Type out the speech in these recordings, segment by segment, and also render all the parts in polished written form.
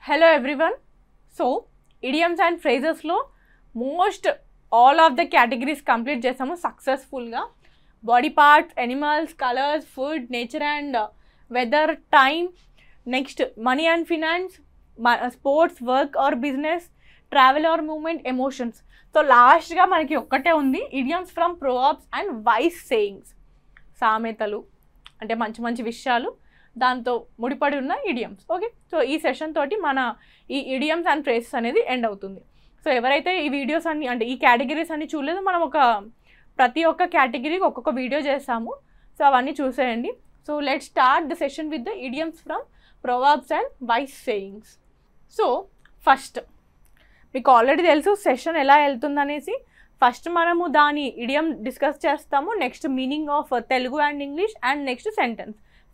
Hello everyone. So, idioms and phrases లో most all of the categories complete చేసాము సక్సెస్ఫుల్గా. Body parts, animals, colours, food, nature and weather, time, next money and finance, sports, work or business, travel or moment, emotions. So లాస్ట్గా మనకి ఒక్కటే ఉంది, idioms from proverbs and wise sayings. సామెతలు అంటే మంచి మంచి విషయాలు, దాంతో ముడిపడి ఉన్న ఇడియమ్స్. ఓకే, సో ఈ సెషన్ తోటి మన ఈ ఇడియమ్స్ అండ్ ఫ్రేజెస్ అనేది ఎండ్ అవుతుంది. సో ఎవరైతే ఈ వీడియోస్ అన్ని అంటే ఈ కేటగిరీస్ అన్ని చూడలేదో, మనం ప్రతి ఒక్క కేటగిరీకి ఒక్కొక్క వీడియో చేస్తాము. సో అవన్నీ చూసేయండి. So let's start the session with the idioms from proverbs and wise sayings. So first మీకు ఆల్రెడీ తెలుసు సెషన్ ఎలా వెళ్తుందనేసి. ఫస్ట్ మనము దాని ఇడియం డిస్కస్ చేస్తాము, next meaning of Telugu and English, and next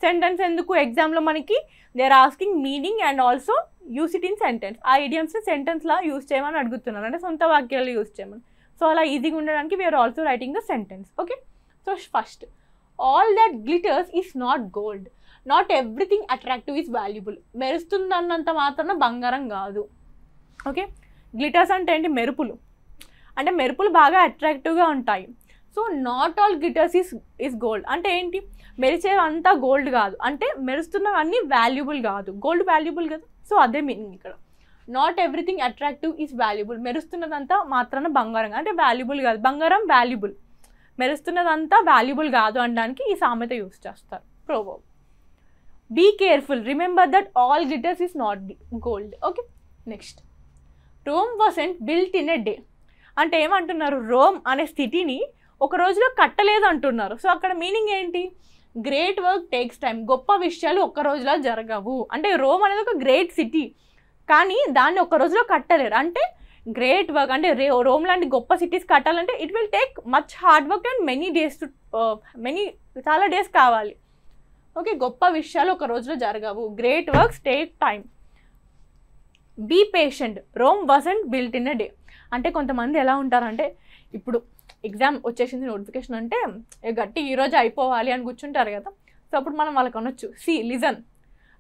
sentence ఎందుకు ఎగ్జామ్లో మనకి they are asking meaning and also use it in sentence. ఆ ఐడియమ్స్ని సెంటెన్స్లా యూస్ చేయమని అడుగుతున్నారు, అంటే సొంత వాక్యాలు యూస్ చేయమని. సో అలా ఈజీగా ఉండడానికి we are also writing the sentence. Okay, so first, all that glitters is not gold, not everything attractive is valuable. మెరుస్తుందన్నంత మాత్రాన బంగారం కాదు. ఓకే, గ్లిటర్స్ అంటే ఏంటి? మెరుపులు. అంటే మెరుపులు బాగా అట్రాక్టివ్గా ఉంటాయి. So not all glitters is gold అంటే ఏంటి? మెరిచేవంతా గోల్డ్ కాదు, అంటే మెరుస్తున్నవన్నీ వాల్యుబుల్ కాదు. గోల్డ్ వాల్యుబుల్ కదా, సో అదే మీనింగ్ ఇక్కడ. Not everything attractive is valuable. మెరుస్తున్నదంతా మాత్రాన బంగారం అంటే వాల్యుబుల్ కాదు. బంగారం వాల్యుబుల్, మెరుస్తున్నదంతా వాల్యుబుల్ కాదు అనడానికి ఈ సామెత యూస్ చేస్తారు, proverb. Be careful, remember that all glitters is not gold. Okay, next, Rome wasn't built in a day. అంటే ఏమంటున్నారు? రోమ్ అనే స్థితిని ఒక రోజులో కట్టలేదు అంటున్నారు. సో అక్కడ మీనింగ్ ఏంటి? Great work takes time. గొప్ప విషయాలు ఒక్క రోజులో జరగవు. అంటే రోమ్ అనేది ఒక గ్రేట్ సిటీ, కానీ దాన్ని ఒక్క రోజులో కట్టలేరు. అంటే గ్రేట్ వర్క్ అంటే రోమ్ లాంటి గొప్ప సిటీస్ కట్టాలంటే it will take much hard work and చాలా డేస్ కావాలి. ఓకే, గొప్ప విషయాలు ఒక రోజులో జరగవు. Great works take time. Be patient, Rome wasn't built in a day. అంటే కొంతమంది ఎలా ఉంటారంటే, ఇప్పుడు ఎగ్జామ్ వచ్చేసింది, నోటిఫికేషన్ అంటే గట్టి ఈరోజు అయిపోవాలి అని కూర్చుంటారు కదా. సో అప్పుడు మనం వాళ్ళకి అనొచ్చు, listen,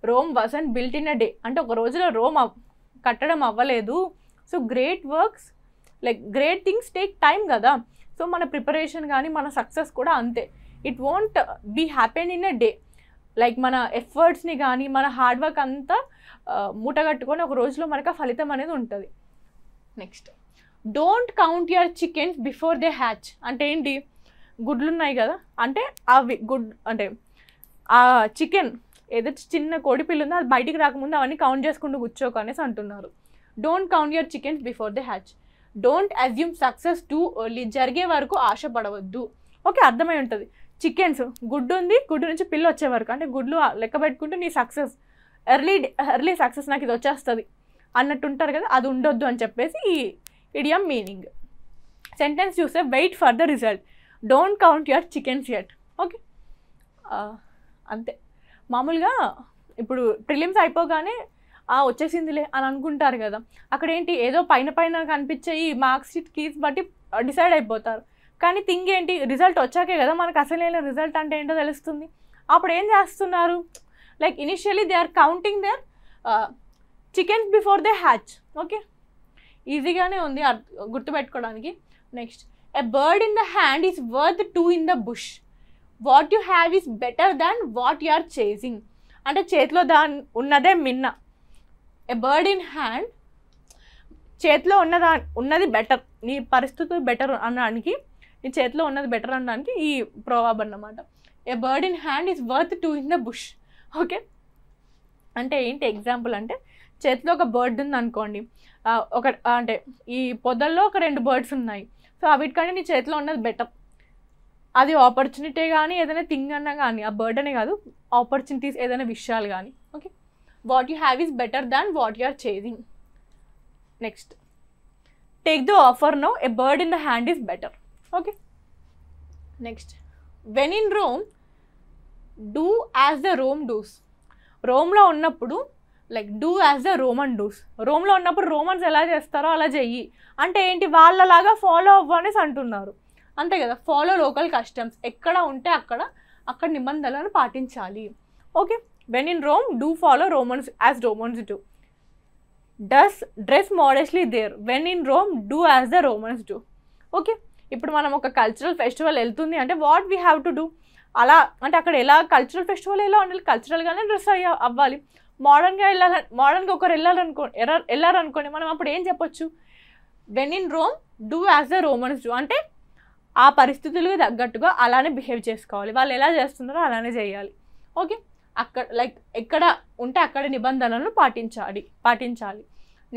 Rome wasn't built in a day అంటే ఒక రోజులో రోమ్ కట్టడం అవ్వలేదు. So great works like great things take time కదా. సో మన ప్రిపరేషన్ కానీ మన సక్సెస్ కూడా అంతే. It won't be happen in a day. Like మన ఎఫర్ట్స్ని కానీ మన హార్డ్ వర్క్ అంతా మూటగట్టుకొని ఒక రోజులో మనకు ఆ ఫలితం అనేది ఉంటుంది. Next, don't count your chickens before they hatch. అంటే ఏంటి? గుడ్లు ఉన్నాయి కదా, అంటే అవి అంటే ఆ చికెన్ ఏదైతే చిన్న కోడిపిల్ల ఉందో అది బయటికి రాకముందు అవన్నీ కౌంట్ చేసుకుంటూ కూర్చోక అనేసి అంటున్నారు. Don't count your chickens before they hatch. Don't assume success too early. జరిగే వరకు ఆశపడవద్దు. ఓకే, అర్థమై ఉంటుంది. చికెన్స్, గుడ్డు ఉంది, గుడ్డు నుంచి పిల్ల వచ్చే వరకు అంటే గుడ్లు లెక్క పెట్టుకుంటూ నీ సక్సెస్ ఎర్లీ సక్సెస్ నాకు ఇది వచ్చేస్తుంది అన్నట్టు ఉంటారు కదా, అది ఉండొద్దు అని చెప్పేసి ఈ ఇడియం మీనింగ్. సెంటెన్స్ చూస్తే, wait for the result, don't count your chickens yet. Okay, అంతే. మామూలుగా ఇప్పుడు ప్రిలిమ్స్ అయిపోగానే వచ్చేసిందిలే అని అనుకుంటారు కదా, అక్కడ ఏంటి ఏదో పైన కనిపించే ఈ మార్క్స్ షీట్ కీస్ బట్టి డిసైడ్ అయిపోతారు. కానీ థింగ్ ఏంటి? రిజల్ట్ వచ్చాకే కదా మనకు అసలైన రిజల్ట్ అంటే ఏంటో తెలుస్తుంది. అప్పుడు ఏం చేస్తున్నారు? Like initially they are counting their chickens before they hatch. Okay, ఈజీగానే ఉంది గుర్తుపెట్టుకోవడానికి. Next, a bird in the hand is worth two in the bush. What you have is better than what you are chasing. అంటే చేతిలో ఉన్నదే మిన్న. ఎ bird in hand, చేతిలో ఉన్నది better, నీ పరిస్థితులు బెటర్ అనడానికి, నీ చేతిలో ఉన్నది బెటర్ అనడానికి ఈ ప్రోవర్బ్ అన్నమాట. ఎ bird in hand is worth two in the bush. Okay, అంటే ఏంటి ఎగ్జాంపుల్ అంటే, చేతిలో ఒక బర్డ్ ఉంది అనుకోండి, అంటే ఈ పొదల్లో ఒక 2 బర్డ్స్ ఉన్నాయి. సో వీటికంటే నీ చేతిలో ఉన్నది బెటర్. అది ఆపర్చునిటీ కానీ ఏదైనా థింగ్ అన్నా కానీ, ఆ బర్డ్ అనే కాదు, ఆపర్చునిటీస్ ఏదైనా విషయాలు కానీ. Okay, what you have is better than what you are chasing. Next, take the offer no, a bird in the hand is better. Okay, next, when in Rome do as the Rome does. రోమ్లో ఉన్నప్పుడు like do as the Roman does. రోమ్లో ఉన్నప్పుడు Romans ఎలా చేస్తారో అలా చెయ్యి. అంటే ఏంటి? వాళ్ళలాగా ఫాలో అవ్వనేసి అంటున్నారు, అంతే కదా. ఫాలో లోకల్ కస్టమ్స్, ఎక్కడ ఉంటే అక్కడ నిబంధనలను పాటించాలి. Okay, when in Rome do follow Romans as Romans do. Dress modestly there, when in Rome do as the Romans do. Okay, ఇప్పుడు మనం ఒక కల్చరల్ ఫెస్టివల్ వెళ్తుంది అంటే what we have to do, అలా అంటే అక్కడ ఎలా కల్చరల్ ఫెస్టివల్ ఎలా ఉండాలి, కల్చరల్గానే డ్రెస్ అవ్వాలి. మోడర్న్గా మోడర్న్గా ఒకరు వెళ్ళారనుకోండి మనం అప్పుడు ఏం చెప్పొచ్చు, when in Rome do as the Romans do, అంటే ఆ పరిస్థితులకు తగ్గట్టుగా అలానే బిహేవ్ చేసుకోవాలి, వాళ్ళు ఎలా చేస్తున్నారో అలానే చేయాలి. ఓకే, అక్కడ లైక్ ఎక్కడ ఉంటే అక్కడ నిబంధనలను పాటించాలి.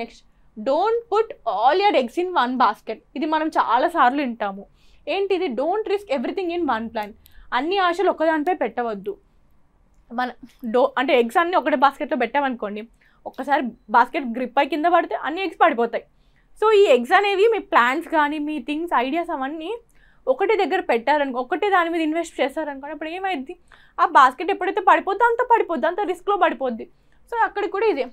Next, don't put all your eggs in one basket. ఇది మనం చాలాసార్లు వింటాము. ఏంటిది, don't risk everything in one plan. అన్ని ఆశలు ఒకదానిపై పెట్టవద్దు. అంటే ఎగ్స్ అన్నీ ఒకటే బాస్కెట్లో పెట్టామనుకోండి, ఒక్కసారి బాస్కెట్ గ్రిప్ అయి కింద పడితే అన్ని ఎగ్స్ పడిపోతాయి. సో ఈ ఎగ్స్ అనేవి మీ ప్లాన్స్ కానీ మీ థింగ్స్ ఐడియాస్ అవన్నీ ఒకటి దగ్గర పెట్టారనుకో, ఒకటే దాని మీద ఇన్వెస్ట్ చేస్తారనుకోండి, అప్పుడు ఏమైంది, ఆ బాస్కెట్ ఎప్పుడైతే పడిపోద్దో అంత రిస్క్లో పడిపోద్ది. సో అక్కడ కూడా ఇదే,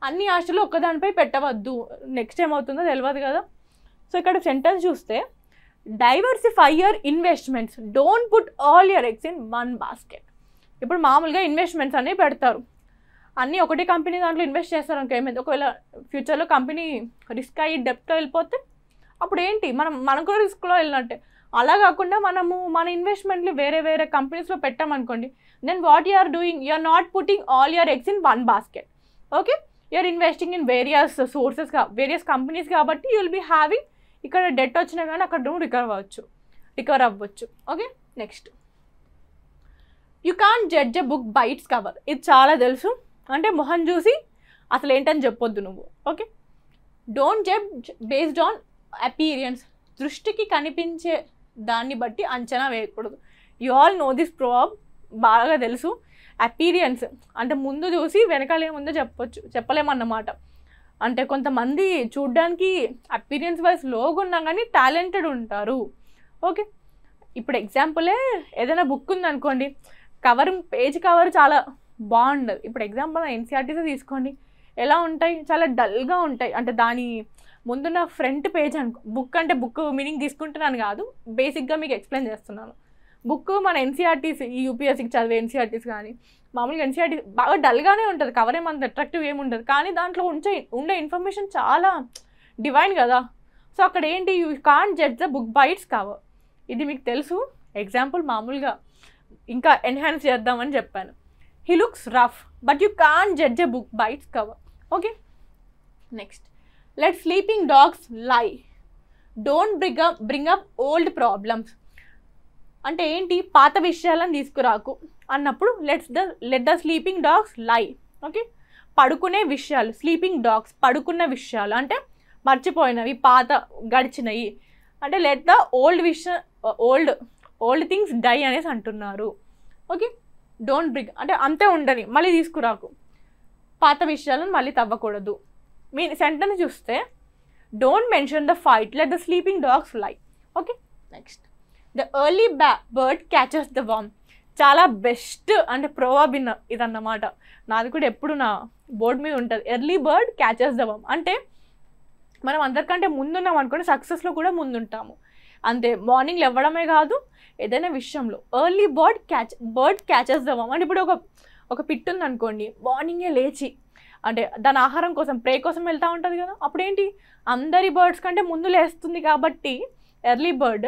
అన్ని ఆశలు ఒక్కదానిపై పెట్టవద్దు. నెక్స్ట్ ఏమవుతుందో తెలియదు కదా. సో ఇక్కడ సెంటెన్స్ చూస్తే, diversify your investments, don't put all your eggs in one basket. ఇప్పుడు మామూలుగా ఇన్వెస్ట్మెంట్స్ అనేవి పెడతారు, అన్నీ ఒకటే కంపెనీ దాంట్లో ఇన్వెస్ట్ చేస్తారు అనుకో, ఏమైంది ఒకవేళ ఫ్యూచర్లో కంపెనీ రిస్క్ అయ్యి డెప్ట్లో వెళ్ళిపోతే అప్పుడు ఏంటి, మనం కూడా రిస్క్లో వెళ్ళినట్టే. అలా కాకుండా మనము మన ఇన్వెస్ట్మెంట్లు వేరే వేరే కంపెనీస్లో పెట్టామనుకోండి, then what you are doing, you are not putting all your eggs in one basket. Okay, you are investing in various sources, various companies, కాబట్టి యూ విల్ బీ హ్యావింగ్, ఇక్కడ డెట్ వచ్చినా కానీ అక్కడ నువ్వు రికవర్ అవ్వచ్చు. Okay, next, you can't judge a book by its cover. ఇది చాలా తెలుసు, అంటే మొహం చూసి అసలు ఏంటని చెప్పొద్దు నువ్వు. Okay, don't judge based on appearance. దృష్టికి కనిపించే దాన్ని బట్టి అంచనా వేయకూడదు. You all know this proverb, బాగా తెలుసు. అపీరియన్స్ అంటే ముందు చూసి వెనకాల ఏముందో చెప్పలేమన్నమాట. అంటే కొంతమంది చూడ్డానికి అపీరియన్స్ వైజ్ లోగా ఉన్నా కానీ టాలెంటెడ్ ఉంటారు. ఓకే, ఇప్పుడు ఎగ్జాంపులే ఏదైనా బుక్ ఉందనుకోండి, పేజ్ కవర్ చాలా బాగుండదు. ఇప్పుడు ఎగ్జాంపుల్ ఎన్సీఆర్టీసీ తీసుకోండి, ఎలా ఉంటాయి, చాలా డల్గా ఉంటాయి. అంటే దాని ముందున్న ఫ్రంట్ పేజ్ బుక్ అంటే బుక్ మీనింగ్ తీసుకుంటున్నాను కాదు, బేసిక్గా మీకు ఎక్స్ప్లెయిన్ చేస్తున్నాను. బుక్ మన ఎన్సీఆర్టీసీ, ఈ యూపీఎస్సీకి చదివే ఎన్సీఆర్టీసీ కానీ మామూలుగా ఎన్సీఆర్టీ బాగా డల్గానే ఉంటుంది, కవర్ ఏమంత అట్రాక్టివ్ ఏముండదు, కానీ దాంట్లో ఉండే ఇన్ఫర్మేషన్ చాలా డివైన్ కదా. సో అక్కడ ఏంటి, you can't judge the book by its cover. ఇది మీకు తెలుసు. ఎగ్జాంపుల్ మామూలుగా ఇంకా ఎన్హాన్స్ చేద్దామని చెప్పాను. He looks rough but you can't judge a book by its cover. Okay, next, let sleeping dogs lie, don't bring up old problems. అంటే ఏంటి, పాత విషయాలను తీసుకురాకు అన్నప్పుడు let the sleeping dogs lie. Okay, పడుకునే విషయాలు, స్లీపింగ్ డాగ్స్ పడుకున్న విషయాలు అంటే మర్చిపోయినవి, పాత గడిచినవి. అంటే let the old things die అనేసి అంటున్నారు. ఓకే, డోంట్ బ్రింగ్ అంటే అంతే ఉండని, మళ్ళీ తీసుకురాకు, పాత విషయాలను మళ్ళీ తవ్వకూడదు. మీ సెంటెన్స్ చూస్తే, don't mention the fight, let the sleeping dogs lie. Okay, next, the early bird catches the worm. చాలా బెస్ట్ అంటే ప్రోవర్బ్ ఇదన్నమాట. నాది కూడా ఎప్పుడు నా బోర్డు మీద ఉంటుంది, ఎర్లీ బర్డ్ క్యాచెస్ ద వామ్. అంటే మనం అందరికంటే ముందున్నాం అనుకోండి, సక్సెస్లో కూడా ముందుంటాము. అంతే, మార్నింగ్ లేవడమే కాదు, ఏదైనా విషయంలో ఎర్లీ బర్డ్ క్యాచెస్ ద వామ్. అంటే ఇప్పుడు ఒక పిట్టు ఉందనుకోండి, మార్నింగే లేచి అంటే దాని ఆహారం కోసం ప్రే కోసం వెళ్తూ ఉంటుంది కదా, అప్పుడేంటి అందరి బర్డ్స్ కంటే ముందు లేస్తుంది కాబట్టి early bird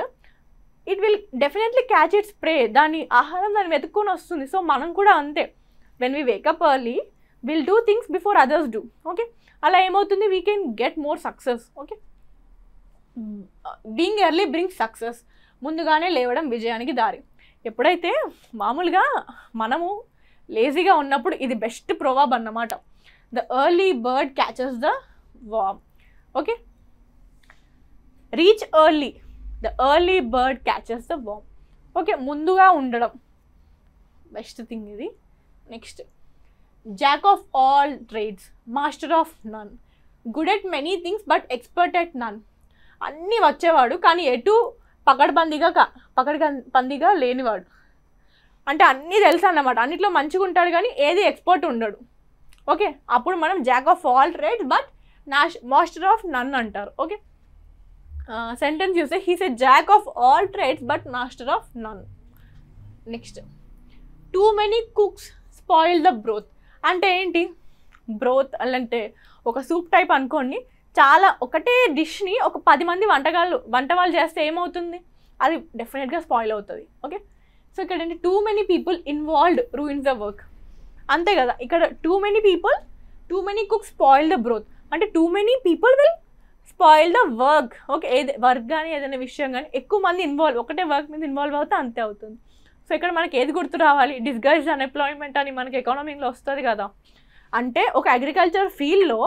it will definitely catch its prey, దాని ఆహారం దాన్ని వెతుక్కొని వస్తుంది. సో మనం కూడా అంతే, when we wake up early will do things before others do. Okay, అలా ఏమవుతుంది, we can get more success. Okay, being early brings success. ముందుగానే లేవడం విజయానికి దారి. ఎప్పుడైతే మామూలుగా మనము లేజీగా ఉన్నప్పుడు ఇది బెస్ట్ ప్రోవర్బ్ అన్నమాట. The early bird catches the worm. Okay, reach early, the early bird catches the worm. Okay, ముందుగా ఉండడం బెస్ట్ థింగ్ ఇది. Next, jack of all trades, master of none, good at many things but expert at none. అన్నీ వచ్చేవాడు కానీ ఎటు పకడ్బందీగా లేనివాడు. అంటే అన్నీ తెలుసు అన్నమాట, అన్నిట్లో మంచిగా ఉంటాడు కానీ ఏది ఎక్స్పర్ట్ ఉండడు. ఓకే, అప్పుడు మనం jack of all trades but master of none అంటారు. ఓకే, సెంటెన్స్ చూస్తే, he's a jack of all trades but master of none. Next, too many cooks spoil the broth. అంటే ఏంటి, బ్రోత్ అంటే ఒక సూప్ టైప్ అనుకోండి, చాలా ఒకటే డిష్ని ఒక 10 మంది వంట వాళ్ళు చేస్తే ఏమవుతుంది, అది డెఫినెట్గా స్పాయిల్ అవుతుంది. ఓకే, సో ఇక్కడ ఏంటి, too many people involved ruins the work. అంతే కదా, ఇక్కడ too many cooks spoil the broth అంటే too many people will spoil the work. Okay, work కానీ ఏదైనా విషయం కానీ ఎక్కువ మంది ఒకటే వర్క్ మీద ఇన్వాల్వ్ అవుతే అంతే అవుతుంది. సో ఇక్కడ మనకి ఏది గుర్తు రావాలి, డిస్గైజ్డ్ అన్ఎంప్లాయ్మెంట్ అని మనకి ఎకానమీలో వస్తుంది కదా. అంటే ఒక అగ్రికల్చర్ ఫీల్డ్లో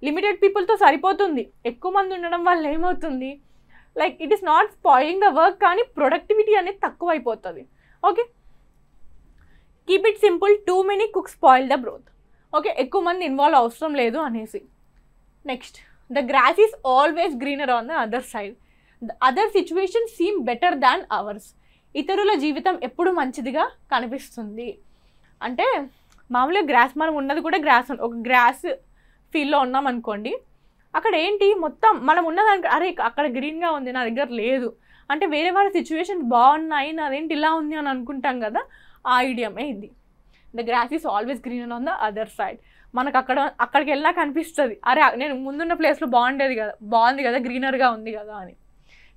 లిమిటెడ్ పీపుల్తో సరిపోతుంది, ఎక్కువ మంది ఉండడం వల్ల ఏమవుతుంది, like it is not spoiling the work, కానీ ప్రొడక్టివిటీ అనేది తక్కువ అయిపోతుంది. Okay, keep it simple, too many cooks spoil the broth. Okay, ఎక్కువ మంది ఇన్వాల్వ్ అవసరం లేదు అనేసి. Next, the grass is always greener on the other side, the other situation seem better than ours. ఇతరుల జీవితం ఎప్పుడు మంచిదిగా కనిపిస్తుంది. అంటే మామూలుగా గ్రాస్, మనం ఉన్నది కూడా గ్రాస్, ఒక గ్రాస్ ఫీల్డ్లో ఉన్నాం అనుకోండి, అక్కడ ఏంటి మొత్తం మనం ఉన్నదానికి, అరే అక్కడ గ్రీన్గా ఉంది నా దగ్గర లేదు అంటే వేరే వాళ్ళ సిచ్యువేషన్ బాగున్నాయి నాదేంటి ఇలా ఉంది అని అనుకుంటాం కదా, ఆ ఐడియామే ఇది. The grass is always greener on the other side. మనకు అక్కడికి వెళ్ళినా కనిపిస్తుంది, అరే నేను ముందున్న ప్లేస్లో బాగుంది కదా గ్రీనర్గా ఉంది కదా అని.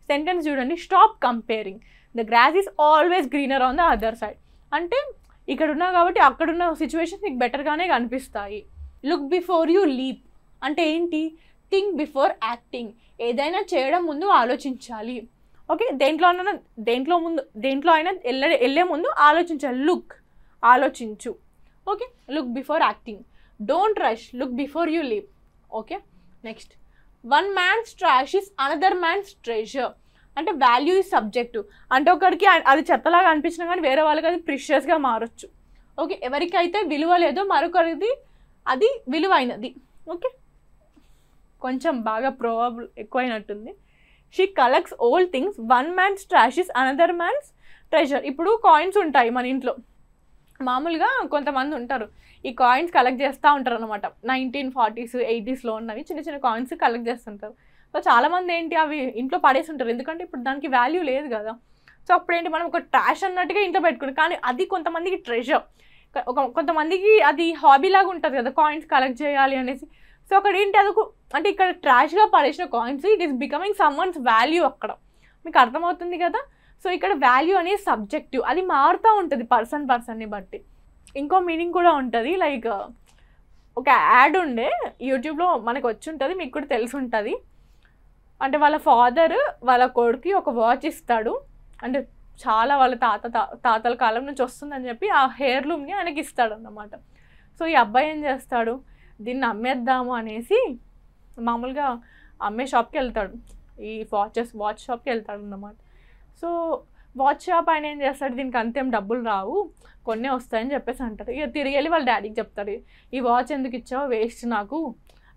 సెంటెన్స్ చూడండి, stop comparing, the grass is always greener on the other side. అంటే ఇక్కడ ఉన్నావు కాబట్టి అక్కడున్న సిచ్యువేషన్స్ నీకు బెటర్గానే కనిపిస్తాయి. లుక్ బిఫోర్ యూ లీప్ అంటే ఏంటి, థింక్ బిఫోర్ యాక్టింగ్, ఏదైనా చేయడం ముందు ఆలోచించాలి. ఓకే, దేంట్లో అయినా వెళ్ళే ముందు ఆలోచించాలి. లుక్, ఆలోచించు. Okay, look before acting. Don't rush, look before you leave. Okay, next, one man's trash is another man's treasure అంటే వాల్యూ ఈజ్ సబ్జెక్టివ్. అంటే ఒకరికి అది చెత్తలాగా అనిపించినా కానీ వేరే వాళ్ళకి అది ప్రిషియస్గా మారచ్చు. ఓకే, ఎవరికైతే విలువ లేదో మరొకరిది అది విలువైనది. ఓకే, కొంచెం బాగా ప్రోబబుల్ ఎక్కువైనట్టుంది. She collects old things, one man's trash is another man's treasure. ఇప్పుడు కాయిన్స్ ఉంటాయి మన ఇంట్లో, మామూలుగా కొంతమంది ఉంటారు ఈ కాయిన్స్ కలెక్ట్ చేస్తూ ఉంటారు అనమాట. 1940s 80sలో ఉన్నవి చిన్న చిన్న కాయిన్స్ కలెక్ట్ చేస్తుంటారు. సో చాలామంది ఏంటి అవి ఇంట్లో పడేసి ఉంటారు, ఎందుకంటే ఇప్పుడు దానికి వాల్యూ లేదు కదా. సో అప్పుడేంటి మనం ఒక ట్రాష్ అన్నట్టుగా ఇంట్లో పెట్టుకుంటాం, కానీ అది కొంతమందికి ట్రెజర్, కొంతమందికి అది హాబీ లాగా ఉంటుంది కదా కాయిన్స్ కలెక్ట్ చేయాలి అనేసి. సో అక్కడ ఏంటి అదొక, అంటే ఇక్కడ ట్రాష్గా పడేసిన coins it is becoming someone's value. అక్కడ మీకు అర్థమవుతుంది కదా. సో ఇక్కడ వాల్యూ అనేది సబ్జెక్టివ్, అది మారుతూ ఉంటుంది పర్సన్ని బట్టి. ఇంకో మీనింగ్ కూడా ఉంటుంది, లైక్ ఒక యాడ్ ఉండే యూట్యూబ్లో మనకు వచ్చి ఉంటుంది, మీకు కూడా తెలిసి ఉంటుంది. అంటే వాళ్ళ ఫాదర్ వాళ్ళ కొడుకు ఒక వాచ్ ఇస్తాడు, అంటే చాలా వాళ్ళ తాతల కాలం నుంచి వస్తుందని చెప్పి ఆ హెయిర్లూమ్ని ఆయనకి ఇస్తాడు అన్నమాట. సో ఈ అబ్బాయి ఏం చేస్తాడు, దీన్ని అమ్మేద్దాము అనేసి మామూలుగా అమ్మే షాప్కి వెళ్తాడు, ఈ వాచ్ షాప్కి వెళ్తాడు అన్నమాట. సో వాచ్ షాప్ ఆయన ఏం చేస్తాడు, దీనికి అంతేం డబ్బులు రావు, కొన్నే వస్తాయని చెప్పేసి అంటారు. ఇక తిరిగి వెళ్ళి వాళ్ళ డాడీకి చెప్తాడు, ఈ వాచ్ ఎందుకు ఇచ్చావు, వేస్ట్, నాకు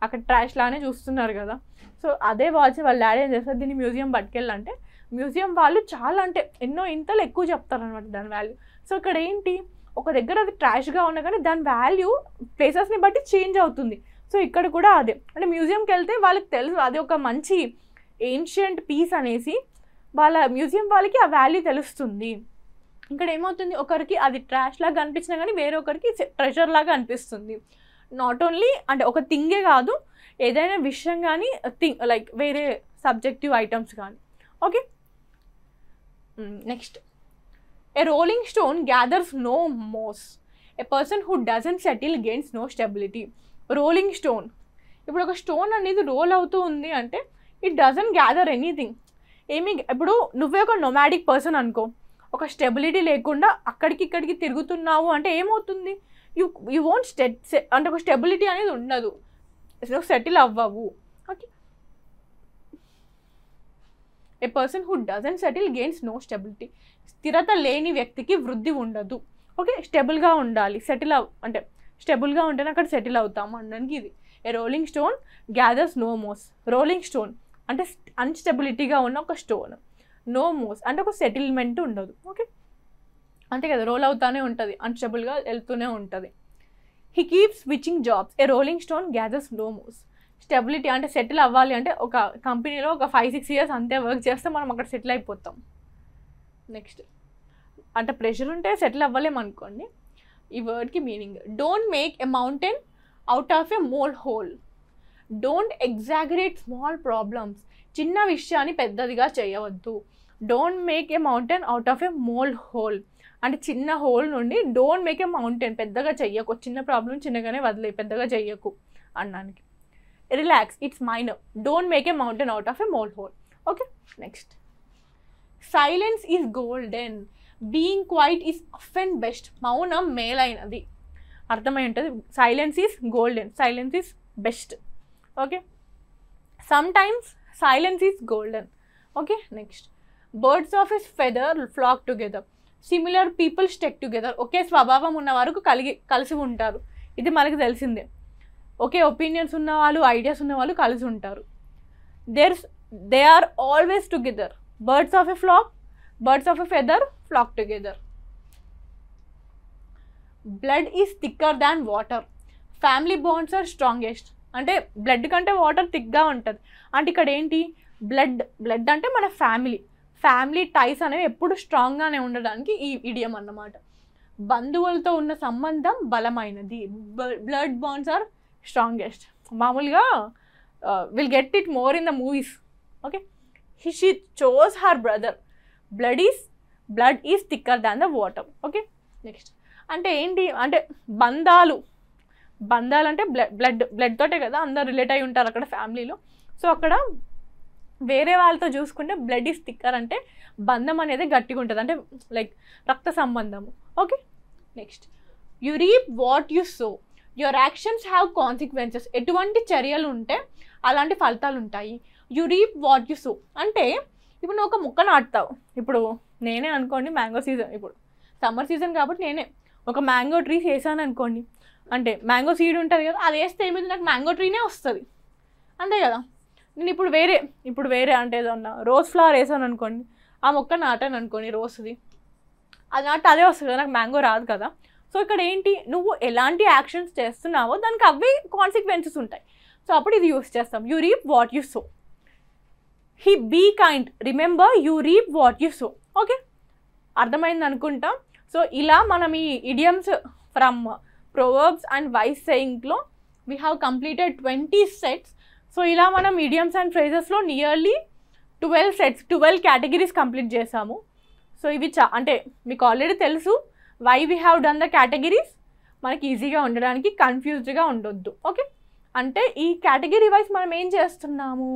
అక్కడ ట్రాష్ లానే చూస్తున్నారు కదా. సో అదే వాచ్ వాళ్ళ డాడీ ఏం చేస్తారు, దీన్ని మ్యూజియం పట్టుకెళ్ళంటే మ్యూజియం వాళ్ళు చాలా అంటే ఎన్నో ఇంతలు ఎక్కువ చెప్తారనమాట దాని వాల్యూ. సో ఇక్కడ ఏంటి, ఒక దగ్గర అది ట్రాష్గా ఉన్నా కానీ దాని వాల్యూ ప్లేసెస్ని బట్టి చేంజ్ అవుతుంది. సో ఇక్కడ కూడా అదే, అంటే మ్యూజియంకి వెళ్తే వాళ్ళకి తెలుసు అది ఒక మంచి ఏన్షియంట్ పీస్ అనేసి, వాళ్ళ మ్యూజియం వాళ్ళకి ఆ వాల్యూ తెలుస్తుంది. ఇక్కడ ఏమవుతుంది, ఒకరికి అది ట్రాష్ లాగా అనిపించినా కానీ వేరొకరికి ట్రెజర్ లాగా అనిపిస్తుంది. నాట్ ఓన్లీ అంటే ఒక థింగే కాదు, ఏదైనా విషయం కానీ లైక్ వేరే సబ్జెక్టివ్ ఐటమ్స్ కానీ. Okay, next, a rolling stone gathers no moss, a person who doesn't settle gains no stability. Rolling stone, ఇప్పుడు ఒక స్టోన్ అనేది రోల్ అవుతూ ఉంది అంటే ఇట్ డజంట్ గ్యాదర్ ఎనీథింగ్. ఇప్పుడు నువ్వే ఒక నొమాడిక్ పర్సన్ అనుకో, ఒక స్టెబిలిటీ లేకుండా అక్కడికి ఇక్కడికి తిరుగుతున్నావు అంటే ఏమవుతుంది, యూ వోంట్ అంటే ఒక స్టెబిలిటీ అనేది ఉండదు, నువ్వు సెటిల్ అవ్వవు. Okay, a person who doesn't settle gains no stability. స్థిరత లేని వ్యక్తికి వృద్ధి ఉండదు. ఓకే, స్టెబుల్గా ఉండాలి, అంటే స్టెబుల్గా ఉంటేనే అక్కడ సెటిల్ అవుతాము అనడానికి ఇది. ఏ రోలింగ్ స్టోన్ గ్యాదర్స్ నో మోస్. రోలింగ్ స్టోన్ అంటే అన్స్టెబిలిటీగా ఉన్న ఒక స్టోన్, నో మోస్ అంటే ఒక సెటిల్మెంట్ ఉండదు. ఓకే, అంతే కదా, రోల్ అవుతానే ఉంటుంది, అన్స్టెబుల్గా వెళ్తూనే ఉంటుంది. He keeps switching jobs. A rolling stone gathers no moss. Stability అంటే సెటిల్ అవ్వాలి అంటే ఒక కంపెనీలో ఒక 5-6 years అంతే వర్క్ చేస్తే మనం అక్కడ సెటిల్ అయిపోతాం. నెక్స్ట్, అంటే ప్రెషర్ ఉంటే సెటిల్ అవ్వలేము అనుకోండి. ఈ వర్డ్కి meaning, don't make a mountain out of a molehill. Don't exaggerate small problems. చిన్న విషయాన్ని పెద్దదిగా చేయవద్దు. Don't make a mountain out of a molehill. అంటే చిన్న హోల్ నుండి డోంట్ మేక్ ఏ మౌంటైన్, పెద్దగా చెయ్యకు. చిన్న ప్రాబ్లం చిన్నగానే వదిలే, పెద్దగా చెయ్యకు అనడానికి. Relax, it's minor. Don't make a mountain out of a molehill. Okay, next. Silence is golden. Being quiet is often best. మౌనం మేలైనది. అర్థమై ఉంటుంది. Silence is golden, silence is best. Okay, sometimes silence is golden. Okay, next. Birds of a feather flock together. Similar people stick together. ఒకే స్వభావం ఉన్న వరకు కలిసి ఉంటారు. ఇది మనకి తెలిసిందే. ఒకే ఒపీనియన్స్ ఉన్న వాళ్ళు, ఐడియాస్ ఉన్న వాళ్ళు కలిసి ఉంటారు. They are always together. Birds of a feather flock together. Blood is thicker than water. Family bonds are strongest. అంటే బ్లడ్ కంటే వాటర్ థిక్గా ఉంటుంది. అంటే ఇక్కడ ఏంటి, బ్లడ్ అంటే మన ఫ్యామిలీ టైస్ అనేవి ఎప్పుడు స్ట్రాంగ్గానే ఉండడానికి ఈ ఇడియం అన్నమాట. బంధువులతో ఉన్న సంబంధం బలమైనది. Blood bonds are strongest. మామూలుగా will get it more in the movies. Okay, she chose her brother. Blood is thicker than the water. Okay, next. అంటే ఏంటి అంటే బంధాలు అంటే బ్లడ్ తోటే కదా అందరు రిలేట్ అయి ఉంటారు అక్కడ ఫ్యామిలీలో. సో అక్కడ వేరే వాళ్ళతో చూసుకుంటే బ్లడ్ ఈజ్ థిక్కర్ అంటే బంధం అనేది గట్టిగా ఉంటుంది, అంటే లైక్ రక్త సంబంధము. Okay, next. You reap what you so. Your actions have consequences. ఎటువంటి చర్యలు ఉంటే అలాంటి ఫలితాలు ఉంటాయి. You reap what you so అంటే ఇప్పుడు నువ్వు ఒక మొక్క నాటుతావు. ఇప్పుడు నేనే అనుకోండి, మ్యాంగో సీజన్, ఇప్పుడు సమ్మర్ సీజన్ కాబట్టి నేనే ఒక మ్యాంగో ట్రీ వేసాను అనుకోండి. అంటే మ్యాంగో సీడ్ ఉంటుంది కదా, అది వేస్తే ఏమైంది, నాకు మ్యాంగో ట్రీనే వస్తుంది, అంతే కదా. నేను ఇప్పుడు వేరే అంటే ఏదన్నా రోజ్ ఫ్లవర్ వేసాను అనుకోండి, ఆ మొక్క నాటాను అనుకోండి రోస్ది, అది నాటి అదే వస్తుంది కదా, నాకు మ్యాంగో రాదు కదా. సో ఇక్కడ ఏంటి, నువ్వు ఎలాంటి యాక్షన్స్ చేస్తున్నావో దానికి అవి కాన్సిక్వెన్సెస్ ఉంటాయి. సో అప్పుడు ఇది యూస్ చేస్తాం. You reap what you sow. Be kind. Remember you reap what you sow. Okay, అర్థమైంది అనుకుంటా. సో ఇలా మనం ఈ idioms from proverbs and wise సేయింగ్లో we have completed 20 sets. So ఇలా మనం ఇడియమ్స్ అండ్ ఫ్రేజెస్లో నియర్లీ 12 sets, 12 categories కంప్లీట్ చేసాము. సో ఇవి అంటే మీకు ఆల్రెడీ తెలుసు why we have done the categories. మనకి ఈజీగా ఉండడానికి, కన్ఫ్యూజ్డ్గా ఉండొద్దు. ఓకే, అంటే ఈ కేటగిరీ వైజ్ మనం ఏం చేస్తున్నాము,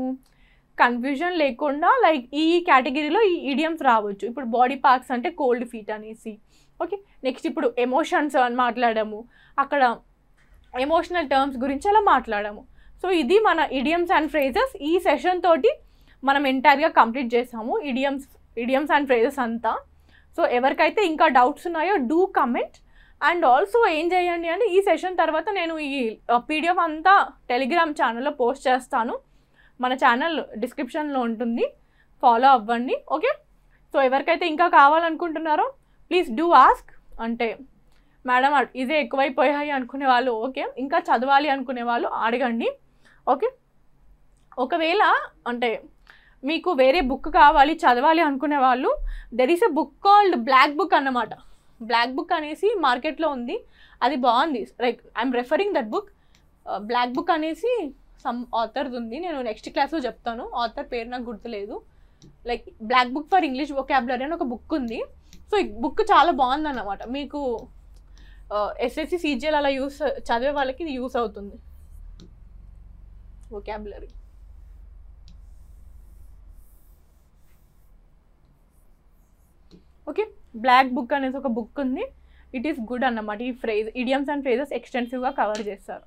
కన్ఫ్యూజన్ లేకుండా లైక్ ఈ కేటగిరీలో ఈ ఇడియమ్స్ రావచ్చు. ఇప్పుడు బాడీ పార్ట్స్ అంటే కోల్డ్ ఫీట్ అనేసి. ఓకే, నెక్స్ట్ ఇప్పుడు ఎమోషన్స్ అని మాట్లాడాము, అక్కడ ఎమోషనల్ టర్మ్స్ గురించి అలా మాట్లాడాము. సో ఇది మన ఇడియమ్స్ అండ్ ఫ్రేజెస్. ఈ సెషన్ తోటి మనం ఎంటైర్గా కంప్లీట్ చేసాము ఇడియమ్స్ అండ్ ఫ్రేజెస్ అంతా. సో ఎవరికైతే ఇంకా డౌట్స్ ఉన్నాయో డూ కమెంట్. అండ్ ఆల్సో ఏం చేయండి అంటే ఈ సెషన్ తర్వాత నేను ఈ పీడిఎఫ్ అంతా టెలిగ్రామ్ ఛానల్లో పోస్ట్ చేస్తాను. మన ఛానల్ డిస్క్రిప్షన్లో ఉంటుంది, ఫాలో అవ్వండి. ఓకే, సో ఎవరికైతే ఇంకా కావాలనుకుంటున్నారో ప్లీజ్ డూ ఆస్క్. అంటే మేడం ఇదే ఎక్కువైపోయాయి అనుకునే వాళ్ళు ఓకే, ఇంకా చదవాలి అనుకునే వాళ్ళు అడగండి. ఓకే, ఒకవేళ అంటే మీకు వేరే బుక్ కావాలి చదవాలి అనుకునే వాళ్ళు there is a book called black book అన్నమాట. బ్లాక్ బుక్ అనేసి మార్కెట్లో ఉంది, అది బాగుంది. Like I'm referring that book. Black book అనేసి సమ్ ఆథర్ది ఉంది, నేను నెక్స్ట్ క్లాస్లో చెప్తాను. ఆథర్ పేరు నాకు గుర్తులేదు. Like black book for English vocabulary అని ఒక బుక్ ఉంది. సో ఈ బుక్ చాలా బాగుందన్నమాట. మీకు ఎస్ఎస్సి సిజిఎల్ అలా చదివే వాళ్ళకి ఇది యూస్ అవుతుంది, వొకాబులరీ. ఓకే, బ్లాక్ బుక్ అనేసి ఒక బుక్ ఉంది, ఇట్ ఈస్ గుడ్ అన్నమాట. ఈ ఇడియమ్స్ అండ్ ఫ్రేజెస్ ఎక్స్టెన్సివ్గా కవర్ చేస్తారు.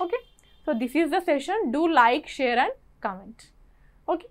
Okay, so this is the session. Do like, share and comment. Okay.